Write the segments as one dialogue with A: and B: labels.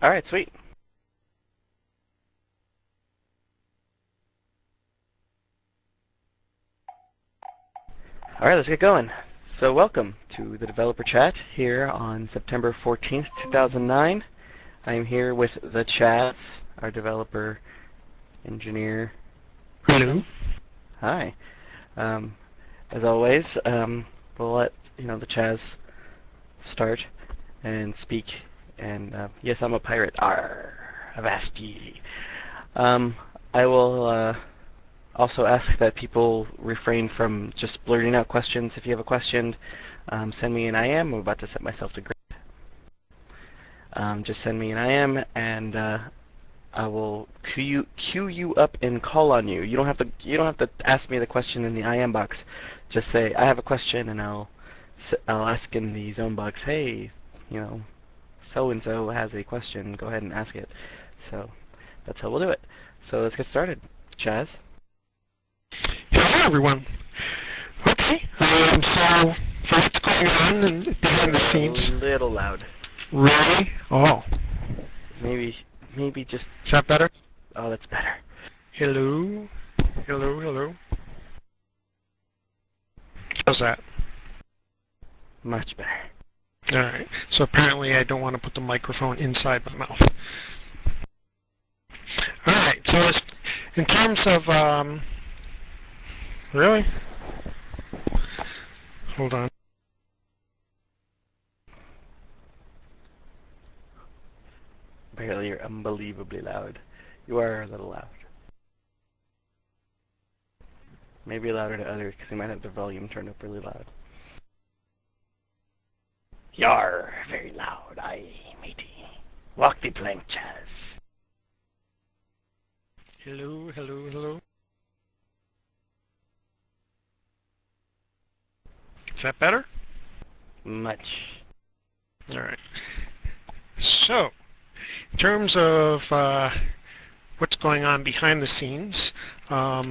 A: All right, sweet. All right, let's get going. So welcome to the developer chat here on September 14th, 2009. I'm here with the Chaz, our developer engineer
B: Hello.
A: person. Hi. Um, as always, we'll let the Chaz start and speak. And yes, I'm a pirate. Arr, avast ye. Um, I will also ask that people refrain from just blurting out questions. If you have a question, send me an IM. I'm about to set myself to grade. Just send me an IM, and I will queue you up and call on you. You don't have to ask me the question in the IM box. Just say I have a question, and I'll ask in the zone box. Hey, you know, so and so has a question. Go ahead and ask it. So that's how we'll do it. So let's get started. Chaz?
B: Hello, everyone. Okay. So, for what's going on behind the
A: You're a
B: scenes?
A: little loud.
B: Really? Oh,
A: Maybe, maybe just.
B: is that better?
A: Oh, that's better.
B: Hello. Hello. Hello. How's that?
A: Much better.
B: All right. So apparently, I don't want to put the microphone inside my mouth. All right. So, in terms of really, hold on.
A: Barely, you're unbelievably loud. You are a little loud. Maybe louder to others because they might have the volume turned up really loud. You're very loud, aye, matey. Walk the plank, Chaz.
B: Hello. Hello. Hello. Is that better?
A: Much.
B: All right. So, in terms of what's going on behind the scenes. I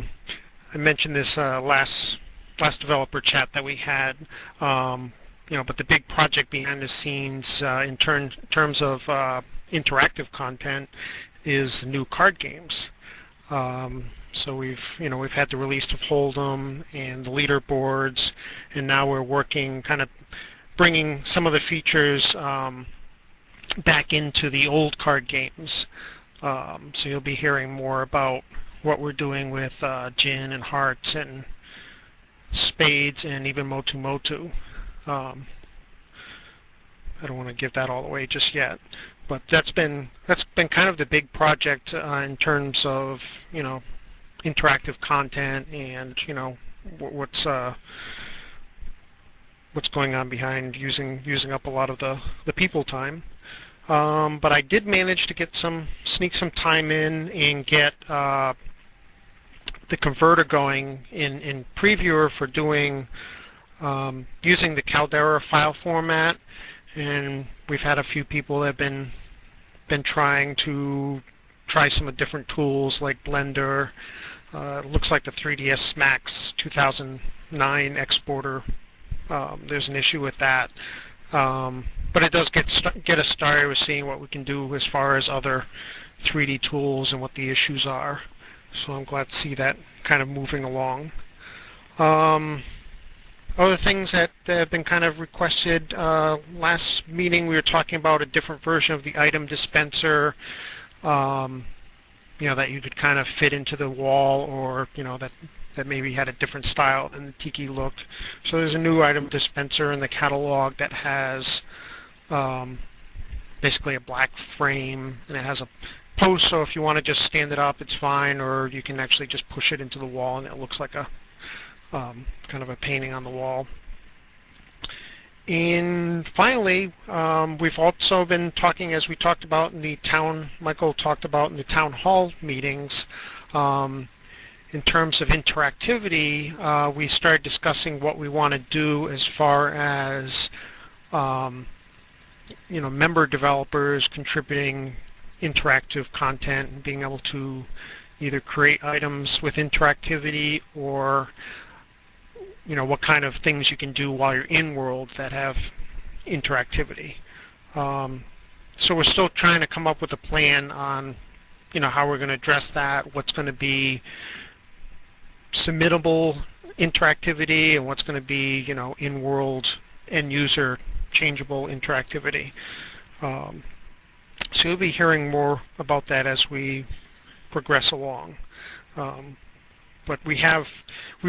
B: mentioned this last developer chat that we had. But the big project behind the scenes in terms of interactive content is the new card games. So we've had the release of Hold'em and the leaderboards, and now we're working kind of bringing some of the features back into the old card games. So you'll be hearing more about what we're doing with gin and hearts and spades and even motu motu. I don't want to give that all away just yet, but that's been kind of the big project in terms of interactive content and what's going on behind using up a lot of the people time. But I did manage to sneak some time in and get the converter going in Previewer for doing using the Caldera file format, and we've had a few people that have been trying some of different tools like Blender. It looks like the 3ds Max 2009 exporter. There's an issue with that. But it does get us started with seeing what we can do as far as other 3D tools and what the issues are. So I'm glad to see that kind of moving along. Other things that have been kind of requested, last meeting we were talking about a different version of the item dispenser, that you could kind of fit into the wall, or that maybe had a different style than the Tiki look. So there's a new item dispenser in the catalog that has basically a black frame, and it has a post, so if you want to just stand it up, it's fine, or you can actually just push it into the wall and it looks like a kind of a painting on the wall. And finally, we've also been talking, as we talked about in the Michael talked about in the town hall meetings, in terms of interactivity, we started discussing what we want to do as far as member developers contributing interactive content and being able to either create items with interactivity, or what kind of things you can do while you're in worlds that have interactivity. So we're still trying to come up with a plan on, how we're going to address that, what's going to be submittable interactivity, and what's going to be, in-world end-user changeable interactivity. So you'll be hearing more about that as we progress along. But we've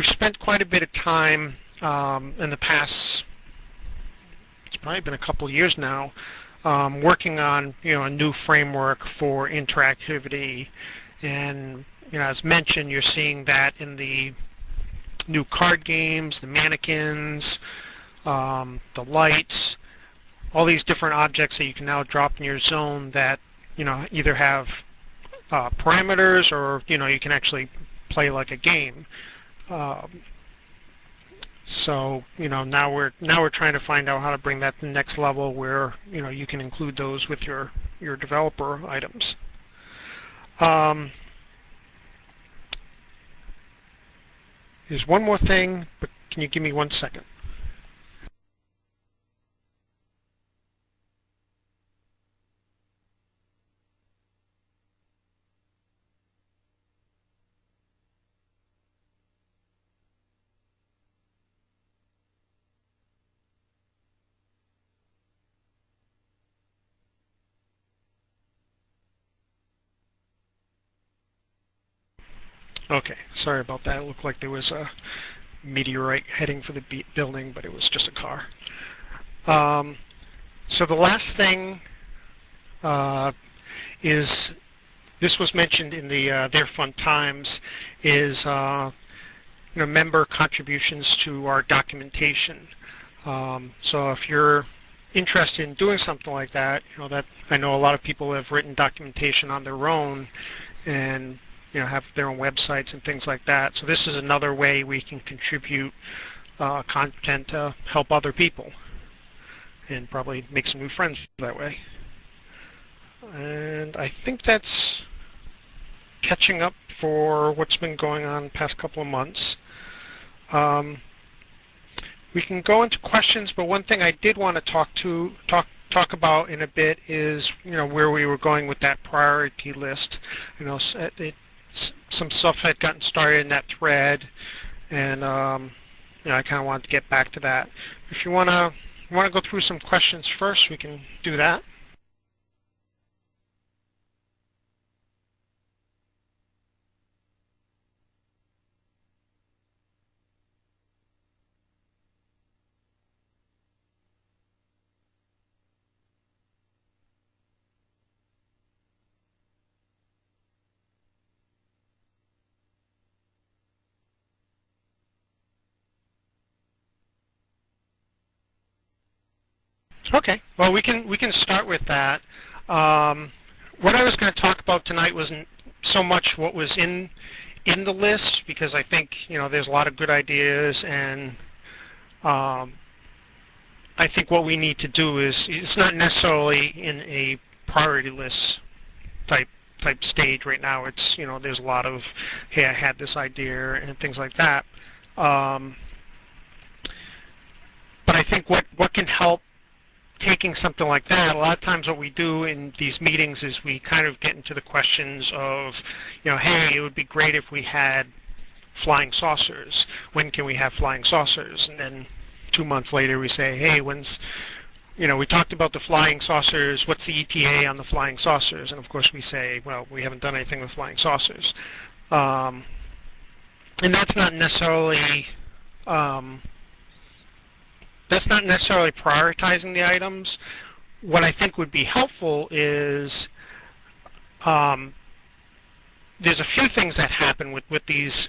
B: spent quite a bit of time in the past, it's probably been a couple of years now, working on a new framework for interactivity. And as mentioned, you're seeing that in the new card games, the mannequins, the lights, all these different objects that you can now drop in your zone that either have parameters, or you can actually play like a game. So now we're trying to find out how to bring that to the next level where you can include those with your developer items. There's one more thing, but can you give me 1 second? Okay, sorry about that. It looked like there was a meteorite heading for the building, but it was just a car. So the last thing is, this was mentioned in the Their Fun Times, is member contributions to our documentation. So if you're interested in doing something like that, that I know a lot of people have written documentation on their own, and have their own websites and things like that. So this is another way we can contribute content to help other people, and probably make some new friends that way. And I think that's catching up for what's been going on the past couple of months. We can go into questions, but one thing I did want to talk about in a bit is where we were going with that priority list. Some stuff had gotten started in that thread, and I kind of wanted to get back to that. If you want to go through some questions first, we can do that. Okay, well, we can start with that. What I was going to talk about tonight wasn't so much what was in the list, because I think there's a lot of good ideas, and I think what we need to do is, it's not necessarily in a priority list type stage right now. It's there's a lot of, hey, I had this idea and things like that. But I think what can help taking something like that, a lot of times what we do in these meetings is we kind of get into the questions of, hey, it would be great if we had flying saucers. When can we have flying saucers? And then 2 months later we say, hey, when's, we talked about the flying saucers, what's the ETA on the flying saucers? And of course we say, well, we haven't done anything with flying saucers. And that's not necessarily prioritizing the items. What I think would be helpful is, there's a few things that happen with these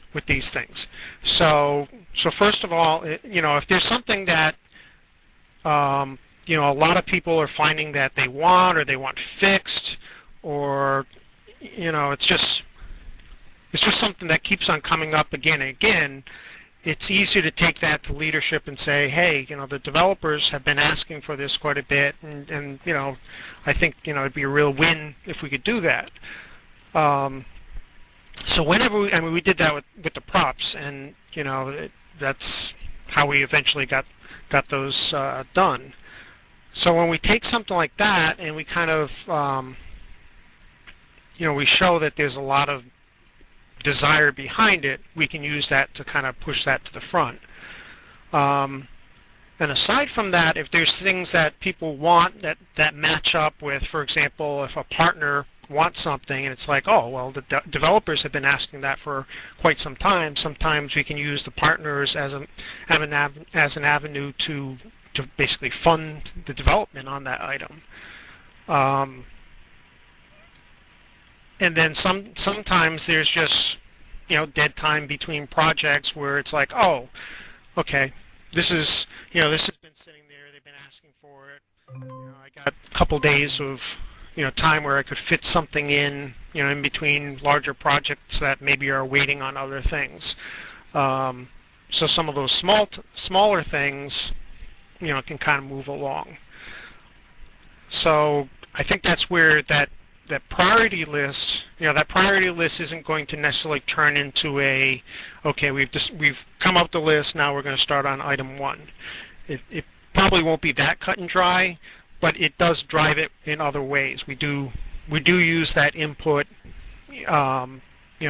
B: things. So first of all, if there's something that a lot of people are finding that they want, or they want fixed, or it's just something that keeps on coming up again and again, it's easier to take that to leadership and say, hey, the developers have been asking for this quite a bit, and I think it'd be a real win if we could do that. So whenever we did that with the props, and that's how we eventually got those done. So when we take something like that and we kind of, we show that there's a lot of desire behind it, we can use that to kind of push that to the front. Um, and aside from that, if there's things that people want that match up with, for example, if a partner wants something and it's like, oh, well, the developers have been asking that for quite some time, sometimes we can use the partners as an avenue to basically fund the development on that item. Um, and then sometimes there's just dead time between projects where it's like, oh, okay, this has been sitting there, they've been asking for it. I got a couple days of time where I could fit something in between larger projects that maybe are waiting on other things. So some of those smaller things can kind of move along. So I think that's where that priority list, that priority list isn't going to necessarily turn into a, okay, we've come up the list, now we're going to start on item one. It probably won't be that cut and dry, but it does drive it in other ways. We do use that input, to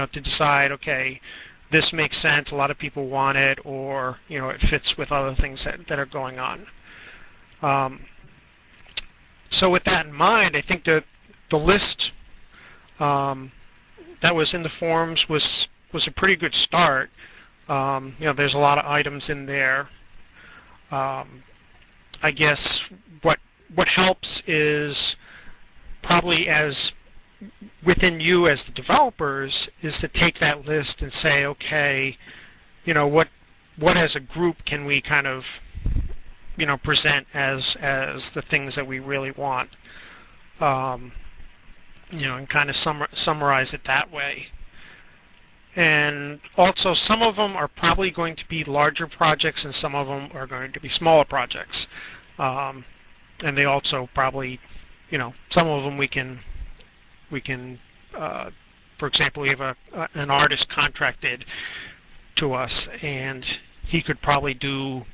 B: decide, okay, this makes sense, a lot of people want it, or it fits with other things that are going on. So with that in mind, I think the list that was in the forms was a pretty good start. There's a lot of items in there. I guess what helps is probably as within you as the developers is to take that list and say, okay, what as a group can we kind of present as the things that we really want, and kind of summarize it that way. And also, some of them are probably going to be larger projects, and some of them are going to be smaller projects. And they also probably, some of them we can, for example, we have an artist contracted to us, and he could probably do,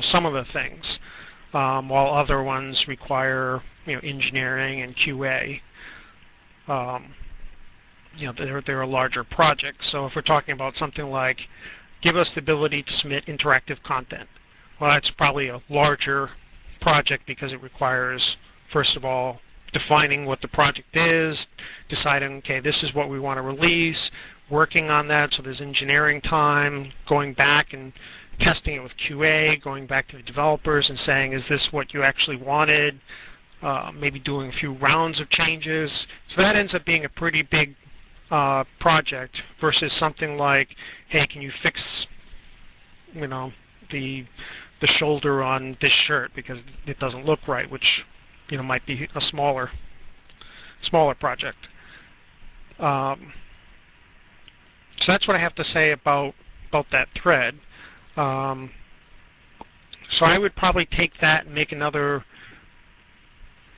B: some of the things, while other ones require, engineering and QA. They're a larger project. So if we're talking about something like, give us the ability to submit interactive content, well, that's probably a larger project because it requires, first of all, defining what the project is, deciding, okay, this is what we want to release, working on that, so there's engineering time, going back and testing it with QA, going back to the developers and saying, is this what you actually wanted? Maybe doing a few rounds of changes. So that ends up being a pretty big project versus something like, hey, can you fix, the shoulder on this shirt because it doesn't look right, which might be a smaller project. So that's what I have to say about that thread. So I would probably take that and make another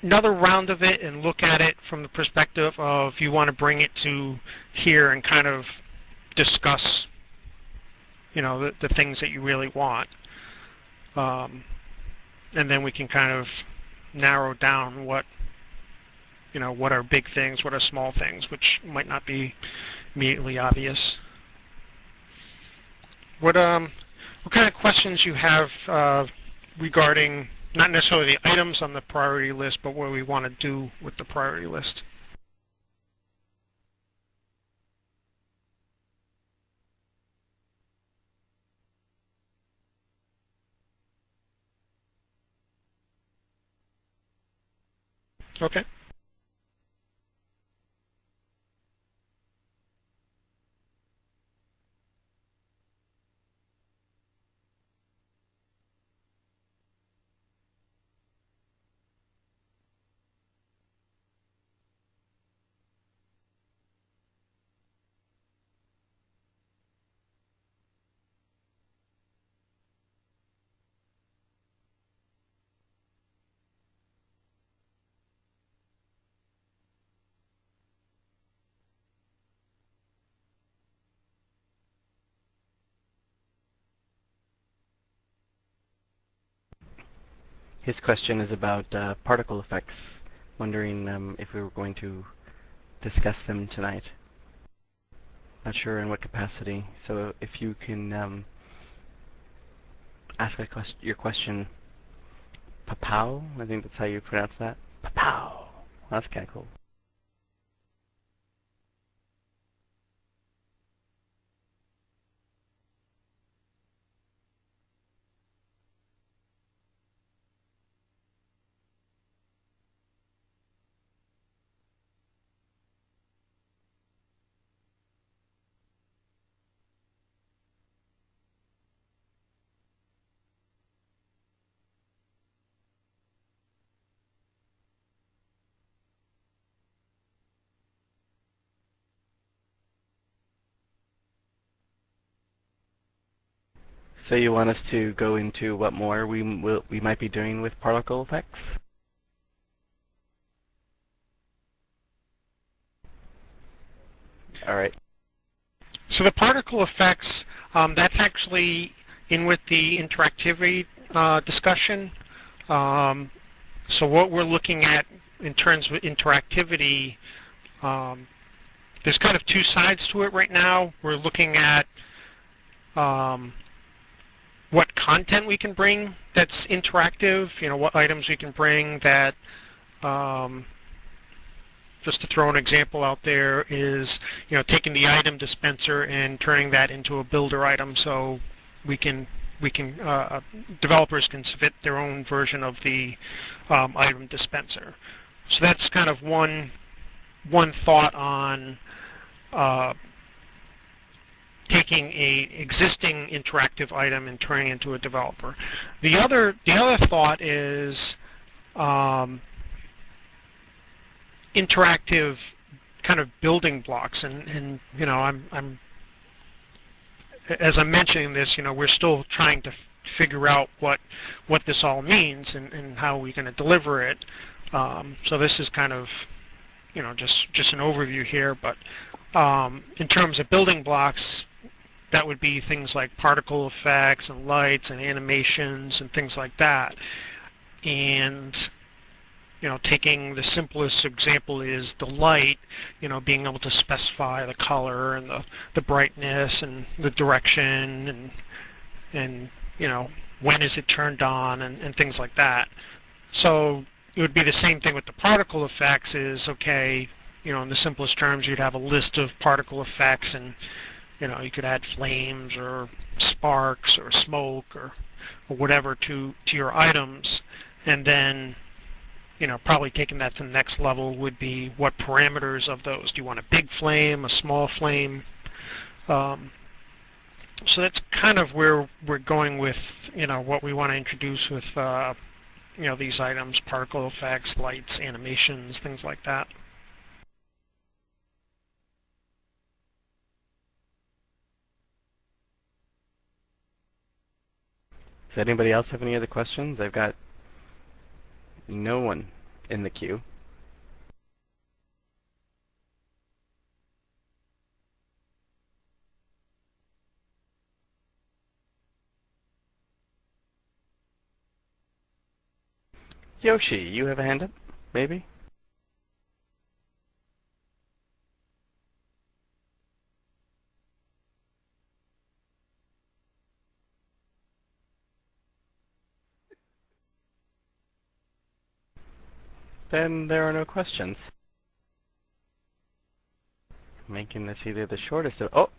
B: round of it and look at it from the perspective of you want to bring it to here and kind of discuss the things that you really want, and then we can kind of narrow down what are big things, what are small things, which might not be immediately obvious. What kind of questions you have regarding not necessarily the items on the priority list, but what we want to do with the priority list? Okay.
A: His question is about particle effects, wondering if we were going to discuss them tonight. Not sure in what capacity, so if you can ask your question, Papow, I think that's how you pronounce that. Papow. That's kind of cool. So you want us to go into what more we might be doing with particle effects? All right.
B: So the particle effects, that's actually in with the interactivity discussion. So what we're looking at in terms of interactivity, there's kind of two sides to it right now. We're looking at what content we can bring that's interactive, what items we can bring that, just to throw an example out there, is taking the item dispenser and turning that into a builder item, so developers can submit their own version of the item dispenser. So that's kind of one thought on taking a existing interactive item and turning it into a developer. The other thought is interactive kind of building blocks, and I'm as I'm mentioning this, we're still trying to figure out what this all means and how we're going to deliver it. So this is kind of just an overview here, but in terms of building blocks, that would be things like particle effects and lights and animations and things like that. And taking the simplest example is the light, being able to specify the color and the brightness and the direction and when is it turned on and things like that. So it would be the same thing with the particle effects is, okay, in the simplest terms, you'd have a list of particle effects, and you could add flames or sparks or smoke or whatever to your items, and then probably taking that to the next level would be what parameters of those. Do you want a big flame, a small flame? So that's kind of where we're going with what we want to introduce with these items: particle effects, lights, animations, things like that.
A: Does anybody else have any other questions? I've got no one in the queue. Yoshi, you have a hand up? Maybe? Then there are no questions. Making this either the shortest of... Oh!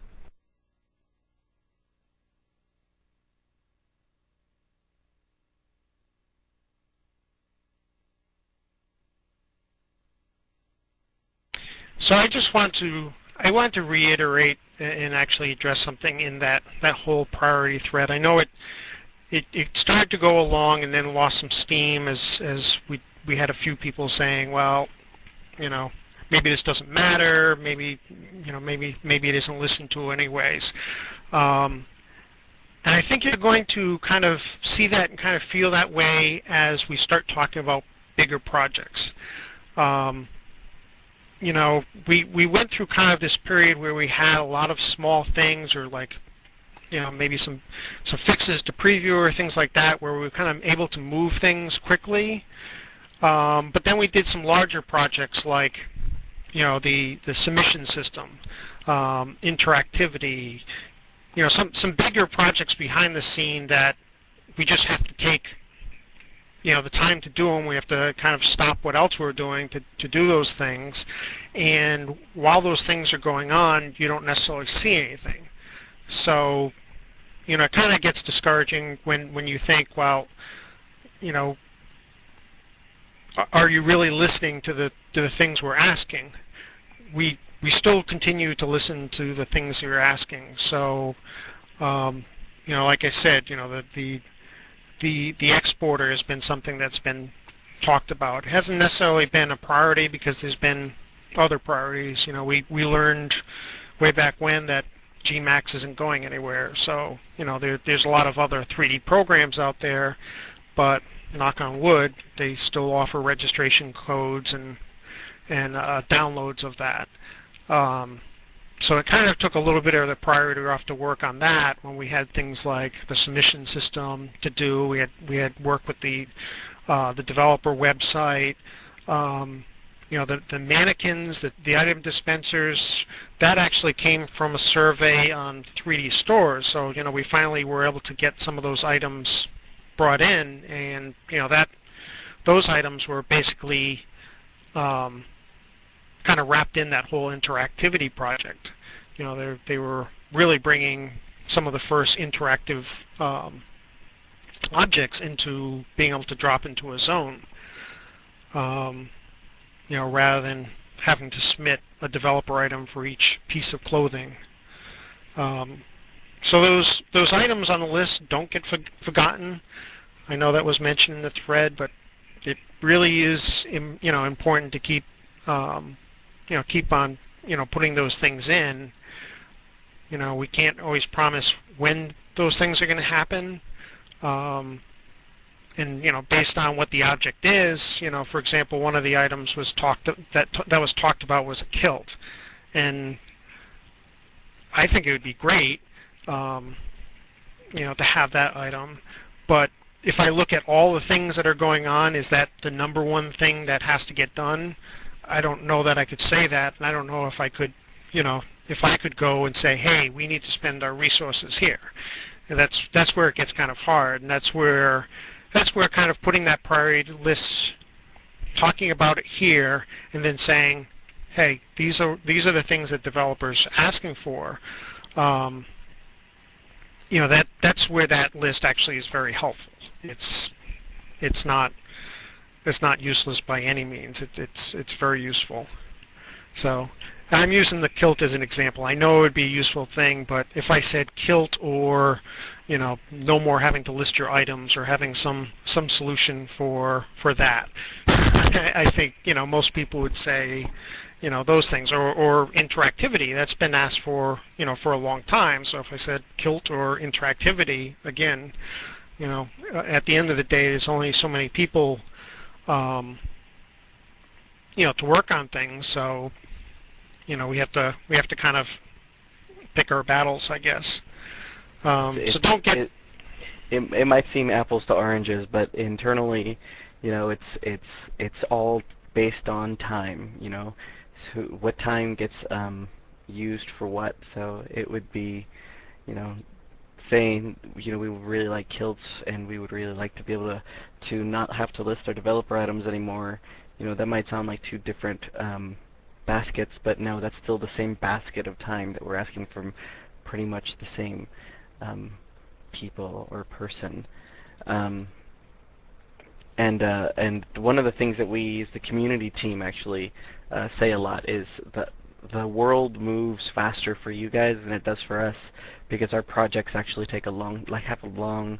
B: So I want to reiterate and actually address something in that whole priority thread. I know it started to go along and then lost some steam as we had a few people saying, well, maybe this doesn't matter, maybe it isn't listened to anyways. And I think you're going to kind of see that and kind of feel that way as we start talking about bigger projects. We went through kind of this period where we had a lot of small things, or like maybe some fixes to preview or things like that, where we were kind of able to move things quickly. But then we did some larger projects like the submission system, interactivity, some bigger projects behind the scene that we just have to take the time to do them. We have to kind of stop what else we're doing to do those things. And while those things are going on, you don't necessarily see anything. So, it kind of gets discouraging when you think, well, are you really listening to the things we're asking? We still continue to listen to the things you're asking. So, like I said, the exporter has been something that's been talked about. It hasn't necessarily been a priority because there's been other priorities. We learned way back when that GMAX isn't going anywhere. So, there's a lot of other 3D programs out there, but knock on wood, they still offer registration codes and downloads of that. So it kind of took a little bit of the priority off to work on that when we had things like the submission system to do. We had work with the developer website. The mannequins, the item dispensers, that actually came from a survey on 3D stores. So we finally were able to get some of those items brought in, and those items were basically kind of wrapped in that whole interactivity project. They were really bringing some of the first interactive objects into being able to drop into a zone, rather than having to submit a developer item for each piece of clothing. So those items on the list don't get forgotten. I know that was mentioned in the thread, but it really is important to keep keep on putting those things in. We can't always promise when those things are going to happen, and based on what the object is. For example, one of the items was that was talked about was a kilt, and I think it would be great to have that item. But if I look at all the things that are going on, is that the number one thing that has to get done? I don't know that I could say that, and I don't know if I could, if I could go and say, hey, we need to spend our resources here. And that's where it gets kind of hard, and that's where kind of putting that priority list, talking about it here, and then saying, hey, these are the things that developers are asking for. That's where that list actually is very helpful. It's not useless by any means. It's very useful. So I'm using the kilt as an example. I know it would be a useful thing, but if I said kilt or no more having to list your items or having some solution for that, I think most people would say those things, or interactivity. That's been asked for for a long time. So if I said kilt or interactivity, again, at the end of the day, there's only so many people to work on things. So we have to kind of pick our battles, I guess. So don't get.
A: It might seem apples to oranges, but internally, it's all based on time. So what time gets used for what. So it would be, saying, we would really like kilts, and we would really like to be able to not have to list our developer items anymore. That might sound like two different baskets, but no, that's still the same basket of time that we're asking from pretty much the same people or person. And one of the things that we as the community team actually say a lot is that the world moves faster for you guys than it does for us, because our projects actually take have a long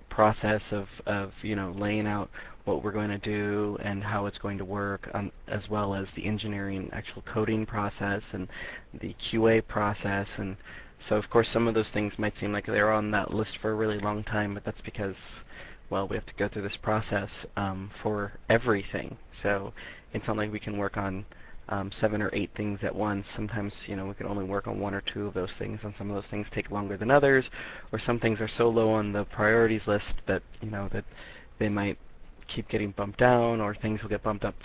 A: process of laying out what we're going to do and how it's going to work, as well as the engineering, actual coding process, and the QA process. And so of course some of those things might seem like they're on that list for a really long time, but that's because, well, we have to go through this process for everything. So it's not like we can work on 7 or 8 things at once. Sometimes, we can only work on 1 or 2 of those things, and some of those things take longer than others, or some things are so low on the priorities list that, that they might keep getting bumped down, or things will get bumped up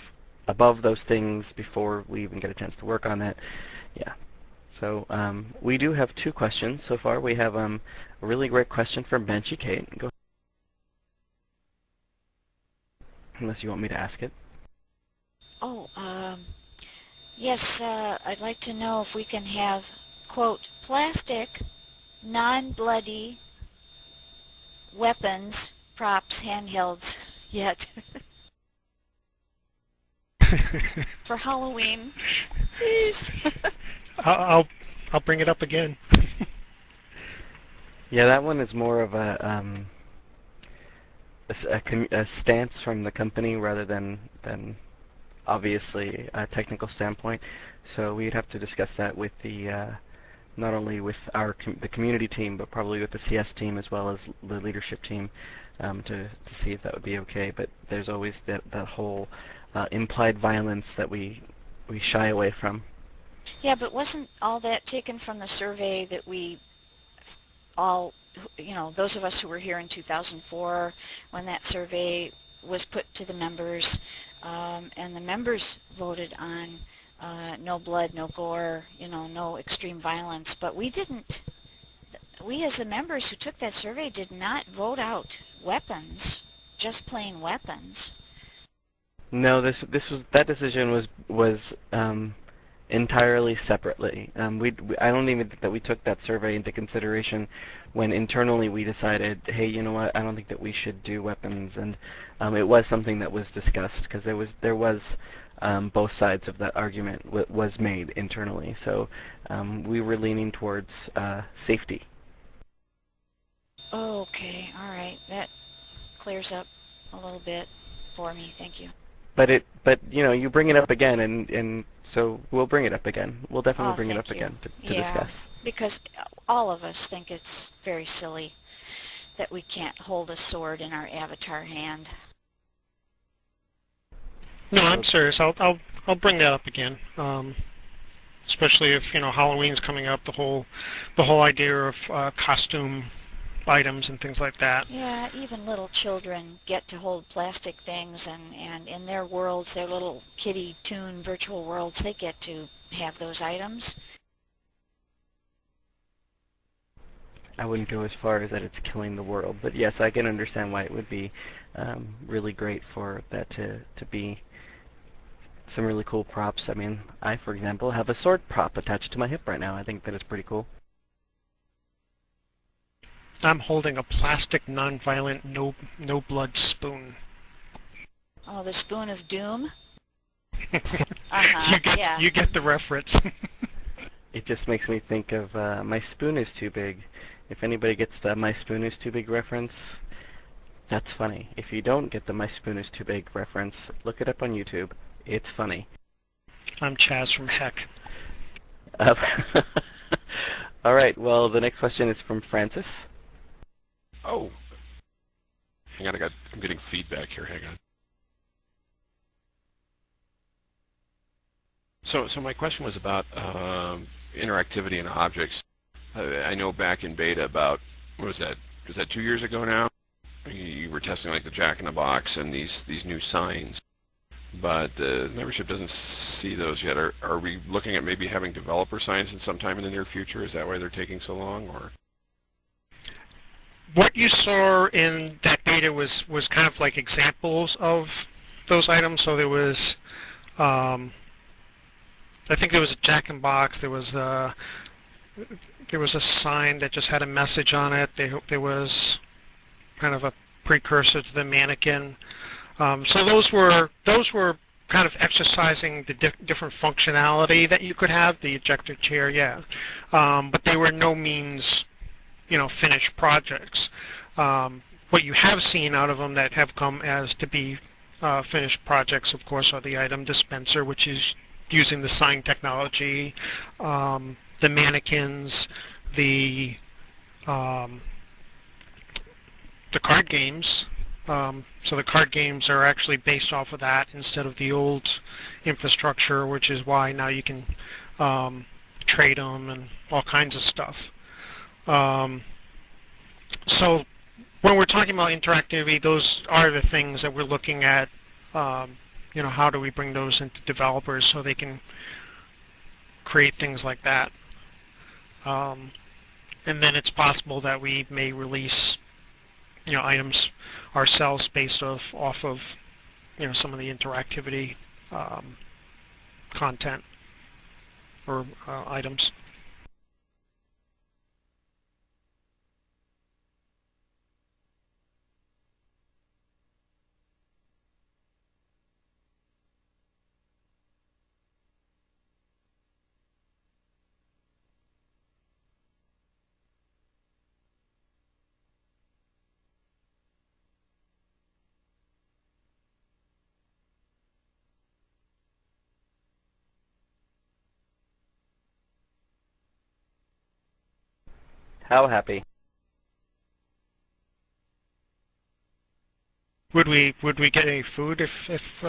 A: above those things before we even get a chance to work on it. Yeah. So we do have 2 questions so far. We have a really great question from Banshee Kate. Go ahead. Unless you want me to ask it.
C: Oh, yes, I'd like to know if we can have, quote, plastic, non-bloody weapons, props, handhelds yet for Halloween, please.
B: I'll bring it up again.
A: Yeah, that one is more of a stance from the company rather than obviously a technical standpoint. So we'd have to discuss that with the not only with the community team, but probably with the CS team as well as the leadership team to see if that would be okay. But there's always that whole implied violence that we shy away from.
C: Yeah, but wasn't all that taken from the survey that we all, those of us who were here in 2004 when that survey was put to the members, and the members voted on no blood, no gore, no extreme violence, but we as the members who took that survey did not vote out weapons, just plain weapons.
A: No, that decision was entirely separately. I don't even think that we took that survey into consideration when internally we decided, hey, you know what, I don't think that we should do weapons, and it was something that was discussed because there was both sides of that argument was made internally. So we were leaning towards safety.
C: Okay, all right, that clears up a little bit for me. Thank you.
A: But you bring it up again, and so we'll bring it up again. We'll definitely bring it up again to discuss.
C: Because all of us think it's very silly that we can't hold a sword in our avatar hand.
B: No, I'm serious. I'll bring that up again. Especially if Halloween's coming up, the whole idea of costume items and things like that.
C: Yeah, even little children get to hold plastic things, and in their worlds, their little Kiddie Toon virtual worlds, they get to have those items.
A: I wouldn't go as far as that it's killing the world, but yes, I can understand why it would be really great for that to be some really cool props. I mean, I, for example, have a sword prop attached to my hip right now. I think that is pretty cool.
B: I'm holding a plastic, non-violent, no blood spoon.
C: Oh, the spoon of doom?
B: You get the reference.
A: It just makes me think of My Spoon Is Too Big. If anybody gets the My Spoon Is Too Big reference, that's funny. If you don't get the My Spoon Is Too Big reference, look it up on YouTube. It's funny.
B: I'm Chaz from Heck.
A: All right, well, the next question is from Francis.
D: Oh. Hang on, I'm getting feedback here. Hang on. So my question was about interactivity in objects. I know back in beta about, what was that 2 years ago now? You were testing like the Jack in the Box and these new signs, but the membership doesn't see those yet. Are we looking at maybe having developer signs in sometime in the near future? Is that why they're taking so long, or?
B: What you saw in that beta was kind of like examples of those items. So there was, I think there was a Jack in the Box. There was a sign that just had a message on it. There was kind of a precursor to the mannequin. So those were kind of exercising the different functionality that you could have. The ejector chair, yeah, but they were no means finished projects. What you have seen out of them that have come as to be finished projects, of course, are the item dispenser, which is using the sign technology, the mannequins, the card games, So the card games are actually based off of that instead of the old infrastructure, which is why now you can trade them and all kinds of stuff. So when we're talking about interactivity, those are the things that we're looking at. How do we bring those into developers so they can create things like that? And then it's possible that we may release, items ourselves based off of, some of the interactivity content or items.
A: How happy?
B: Would we get any food if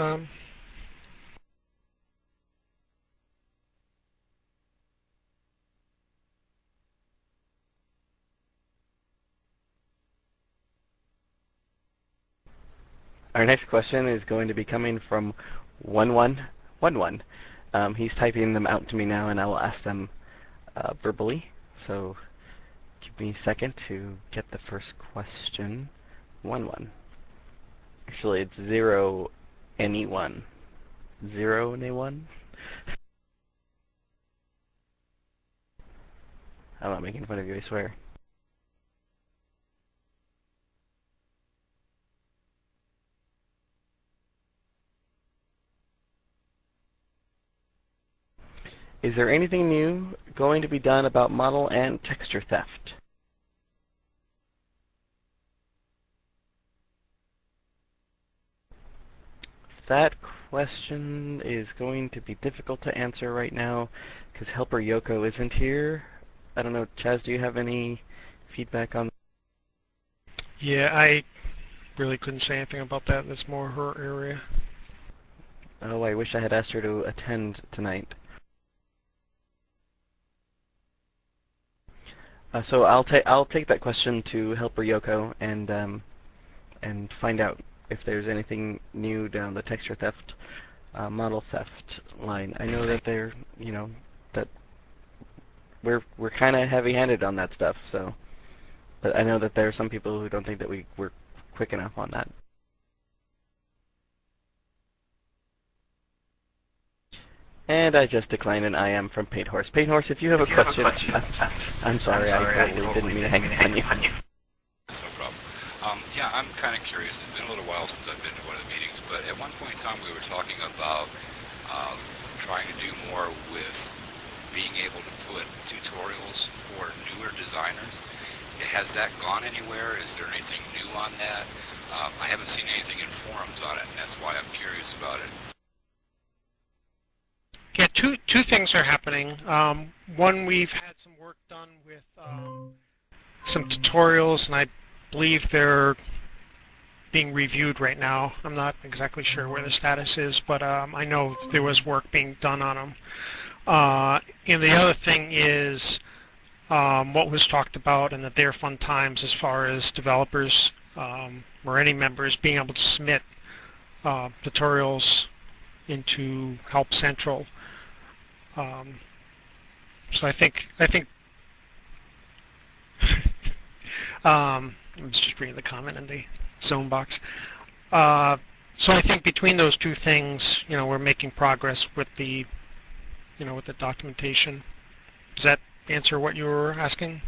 A: Our next question is going to be coming from 1111. He's typing them out to me now, and I will ask them verbally. So give me a second to get the first question. 11. Actually, it's 0 anyone. 0 anyone? I'm not making fun of you, I swear. Is there anything new going to be done about model and texture theft? That question is going to be difficult to answer right now because Helper Yoko isn't here. I don't know, Chaz, do you have any feedback on?
B: Yeah, I really couldn't say anything about that. That's more her area.
A: Oh, I wish I had asked her to attend tonight. So I'll take that question to Helper Yoko and find out if there's anything new down the texture theft, model theft line. I know that they're, that we're kind of heavy-handed on that stuff. So, but I know that there are some people who don't think that we're quick enough on that. And I just declined an IM from Paint Horse. Paint Horse, if you have a question, I'm sorry, I totally didn't mean to hang up on you.
E: No problem. Yeah, I'm kind of curious. It's been a little while since I've been to one of the meetings, but at one point in time we were talking about trying to do more with being able to put tutorials for newer designers. Has that gone anywhere? Is there anything new on that? I haven't seen anything in forums on it, and that's why I'm curious about it.
B: Yeah, two things are happening. One, we've had some work done with some tutorials, and I believe they're being reviewed right now. I'm not exactly sure where the status is, but I know there was work being done on them. And the other thing is what was talked about in the Their Fun Times as far as developers or any members being able to submit tutorials into Help Central. So I think I was just reading the comment in the zone box. So I think between those two things, we're making progress with the, with the documentation. Does that answer what you were asking?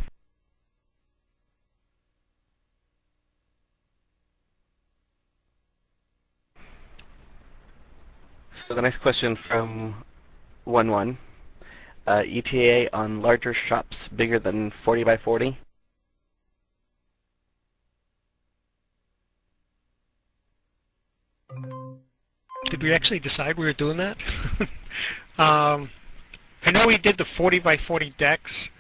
A: So the next question from 11. ETA on larger shops bigger than 40 by 40?
B: Did we actually decide we were doing that? I know we did the 40 by 40 decks.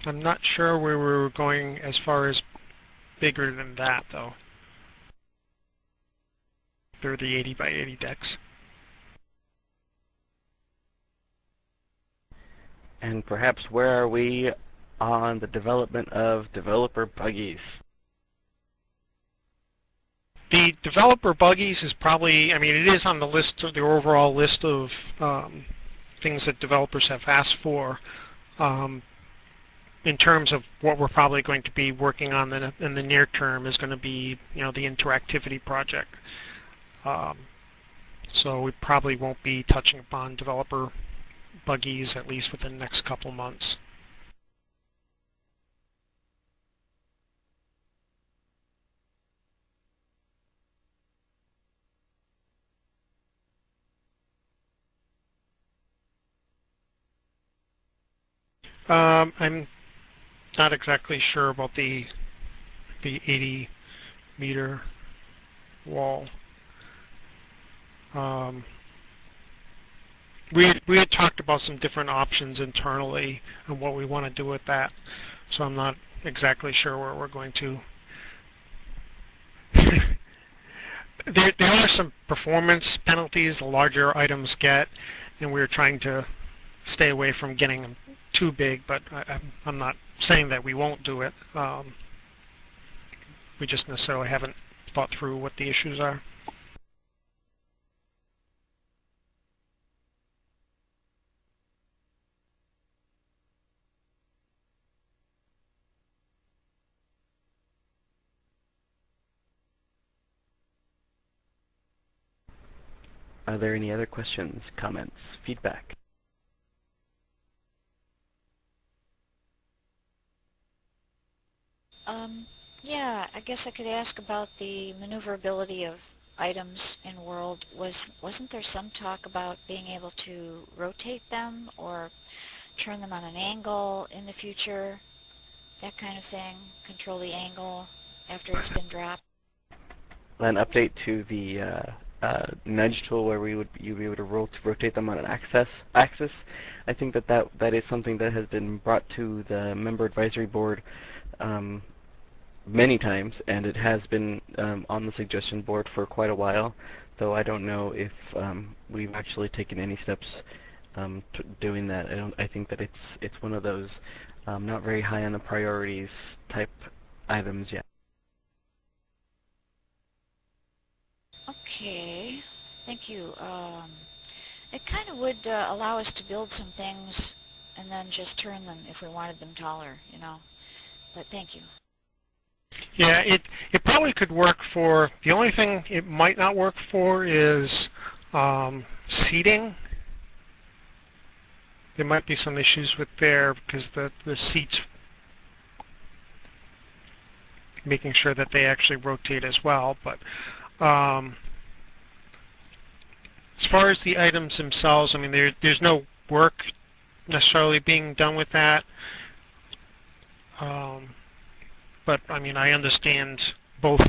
B: I'm not sure where we were going as far as bigger than that, though. They're the 80 by 80 decks.
A: And perhaps where are we on the development of developer buggies?
B: The developer buggies is probably, I mean, it is on the list of the overall list of things that developers have asked for. In terms of what we're probably going to be working on in the near term is going to be, the interactivity project. So we probably won't be touching upon developer buggies at least within the next couple months. I'm not exactly sure about the 80 meter wall. We had talked about some different options internally and what we want to do with that, so I'm not exactly sure where we're going to. There are some performance penalties the larger items get, and we're trying to stay away from getting them too big, but I'm not saying that we won't do it. We just necessarily haven't thought through what the issues are.
A: Are there any other questions, comments, feedback?
C: Yeah, I guess I could ask about the maneuverability of items in World. Wasn't there some talk about being able to rotate them or turn them on an angle in the future? That kind of thing. Control the angle after it's been dropped.
A: An update to the nudge tool where you'd be able to rotate them on an axis. I think that is something that has been brought to the member advisory board many times, and it has been on the suggestion board for quite a while, though I don't know if we've actually taken any steps to doing that. I think that it's one of those not very high on the priorities type items yet.
C: Okay, thank you. It kind of would allow us to build some things and then just turn them if we wanted them taller, but thank you.
B: Yeah, it probably could work for, the only thing it might not work for is seating. There might be some issues with there because the seats, making sure that they actually rotate as well. But as far as the items themselves, I mean, there's no work necessarily being done with that. But I mean, I understand both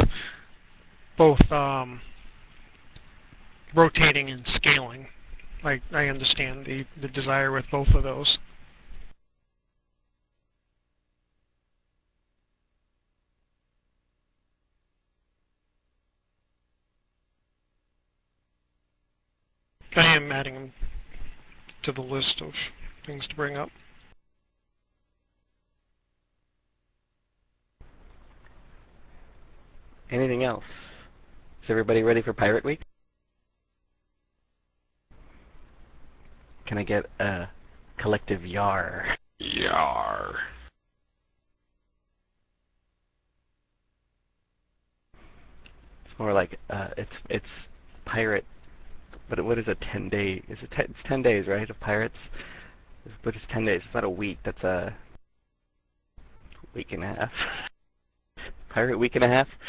B: rotating and scaling. I understand the desire with both of those. I am adding them to the list of things to bring up.
A: Anything else? Is everybody ready for Pirate Week? Can I get a collective yar?
D: Yar.
A: It's more like it's pirate, but what is it? 10 days? Is it? It's 10 days, right? Of pirates, but it's 10 days. It's not a week. That's a week and a half. Pirate week and a half.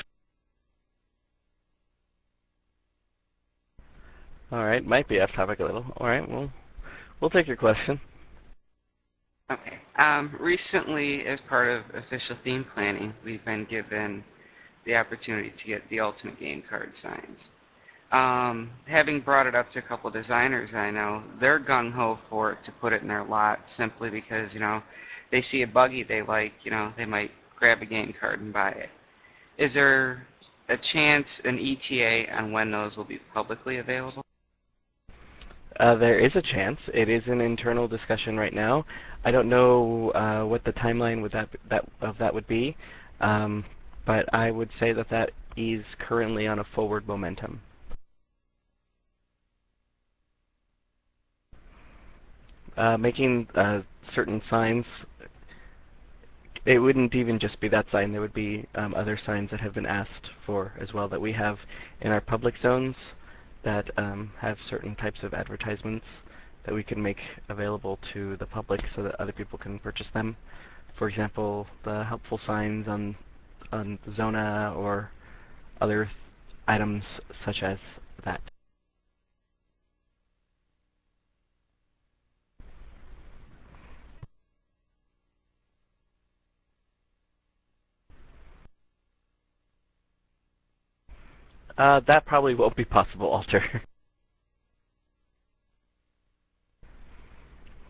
A: All right, might be off topic a little. All right, we'll take your question.
F: Okay. Recently, as part of official theme planning, we've been given the opportunity to get the Ultimate Game card signs. Having brought it up to a couple designers I know, they're gung-ho for it to put it in their lot simply because, they see a buggy they like, they might grab a game card and buy it. Is there a chance, an ETA, on when those will be publicly available?
A: There is a chance. It is an internal discussion right now. I don't know what the timeline would of that would be, but I would say that that is currently on a forward momentum. Making certain signs, it wouldn't even just be that sign. There would be other signs that have been asked for as well that we have in our public zones that have certain types of advertisements that we can make available to the public so that other people can purchase them. For example, the helpful signs on Zona or other items such as that. That probably won't be possible, Alter.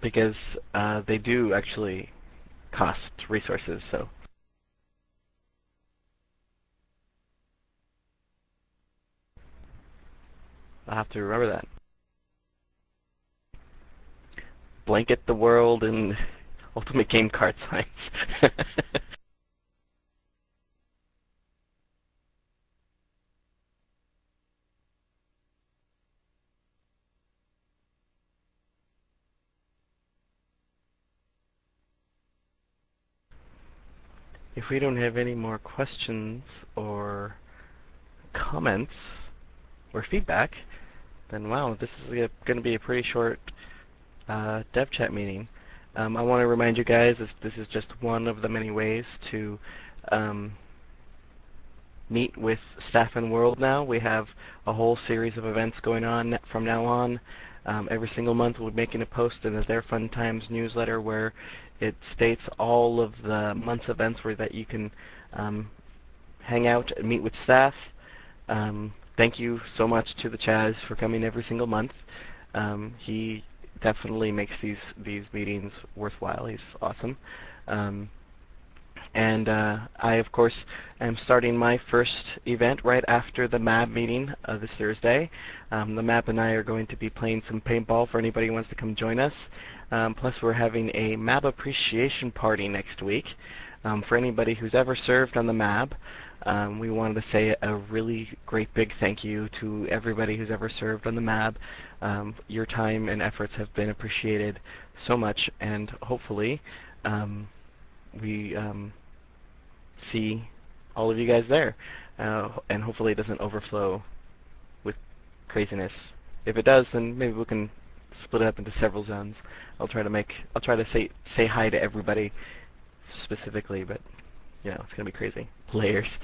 A: Because they do actually cost resources, so. I'll have to remember that. Blanket the world in Ultimate Game Card signs. If we don't have any more questions or comments or feedback, then wow, this is going to be a pretty short dev chat meeting. I want to remind you guys this is just one of the many ways to meet with Staff and World now. We have a whole series of events going on from now on. Every single month we'll be making a post in the Their Fun Times newsletter where it states all of the month's events where that you can hang out and meet with staff. Thank you so much to the Chaz for coming every single month. He definitely makes these meetings worthwhile. He's awesome. And I, of course, am starting my first event right after the MAB meeting this Thursday. The MAB and I are going to be playing some paintball for anybody who wants to come join us. Plus, we're having a MAB appreciation party next week. For anybody who's ever served on the MAB, we wanted to say a really great big thank you to everybody who's ever served on the MAB. Your time and efforts have been appreciated so much, and hopefully we see all of you guys there, and hopefully it doesn't overflow with craziness. If it does, then maybe we can split it up into several zones. I'll try to say hi to everybody specifically, but it's gonna be crazy. Layers.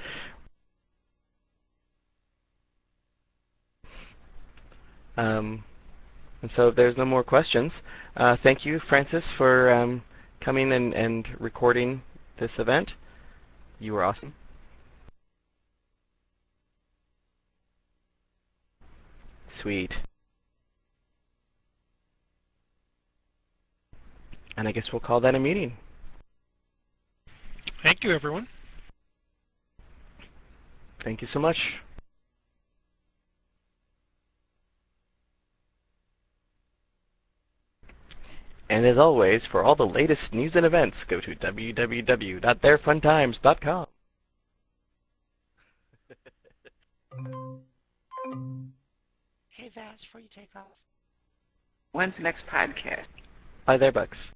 A: And so if there's no more questions, thank you, Francis, for coming and recording this event. You were awesome. Sweet. And I guess we'll call that a meeting.
B: Thank you, everyone.
A: Thank you so much. And as always, for all the latest news and events, go to www.theirfuntimes.com.
G: Hey, Vaz, before you take off.
F: When's the next podcast?
A: Hi there, Bucks.